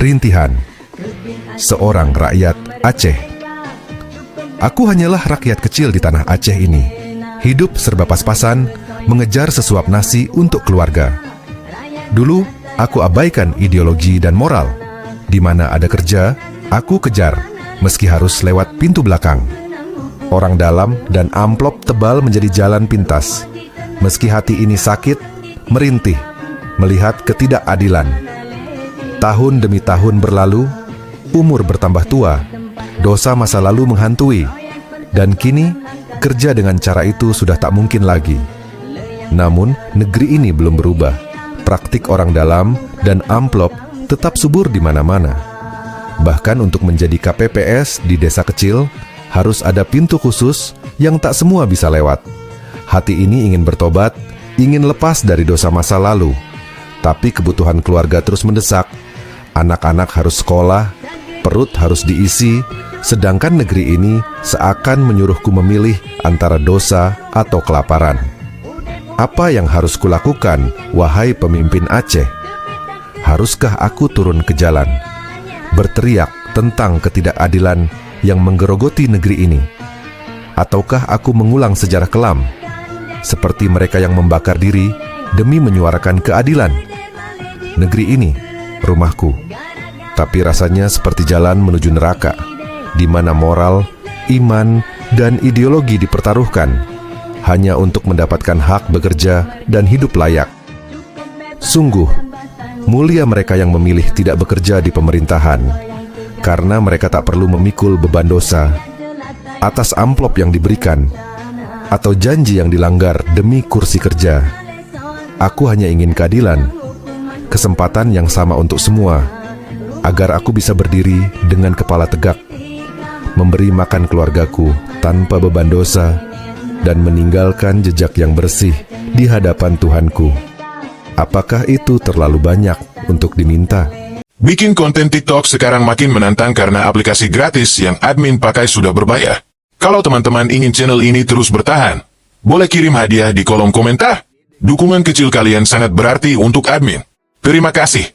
Rintihan. Seorang rakyat Aceh. Aku hanyalah rakyat kecil di tanah Aceh ini. Hidup serba pas-pasan, mengejar sesuap nasi untuk keluarga. Dulu, aku abaikan ideologi dan moral. Di mana ada kerja, aku kejar, meski harus lewat pintu belakang. Orang dalam dan amplop tebal menjadi jalan pintas. Meski hati ini sakit, merintih, melihat ketidakadilan. Tahun demi tahun berlalu, umur bertambah tua, dosa masa lalu menghantui, dan kini kerja dengan cara itu sudah tak mungkin lagi. Namun, negeri ini belum berubah. Praktik orang dalam dan amplop tetap subur di mana-mana. Bahkan untuk menjadi KPPS di desa kecil, harus ada pintu khusus yang tak semua bisa lewat. Hati ini ingin bertobat, ingin lepas dari dosa masa lalu. Tapi kebutuhan keluarga terus mendesak. Anak-anak harus sekolah, perut harus diisi, sedangkan negeri ini seakan menyuruhku memilih antara dosa atau kelaparan. Apa yang harus kulakukan, wahai pemimpin Aceh? Haruskah aku turun ke jalan, berteriak tentang ketidakadilan yang menggerogoti negeri ini? Ataukah aku mengulang sejarah kelam, seperti mereka yang membakar diri demi menyuarakan keadilan? Negeri ini rumahku, tapi rasanya seperti jalan menuju neraka, di mana moral, iman, dan ideologi dipertaruhkan hanya untuk mendapatkan hak bekerja dan hidup layak. Sungguh, mulia mereka yang memilih tidak bekerja di pemerintahan, karena mereka tak perlu memikul beban dosa atas amplop yang diberikan, atau janji yang dilanggar demi kursi kerja. Aku hanya ingin keadilan, kesempatan yang sama untuk semua, agar aku bisa berdiri dengan kepala tegak, memberi makan keluargaku tanpa beban dosa, dan meninggalkan jejak yang bersih di hadapan Tuhanku. Apakah itu terlalu banyak untuk diminta? Bikin konten TikTok sekarang makin menantang karena aplikasi gratis yang admin pakai sudah berbayar. Kalau teman-teman ingin channel ini terus bertahan, boleh kirim hadiah di kolom komentar. Dukungan kecil kalian sangat berarti untuk admin. Terima kasih.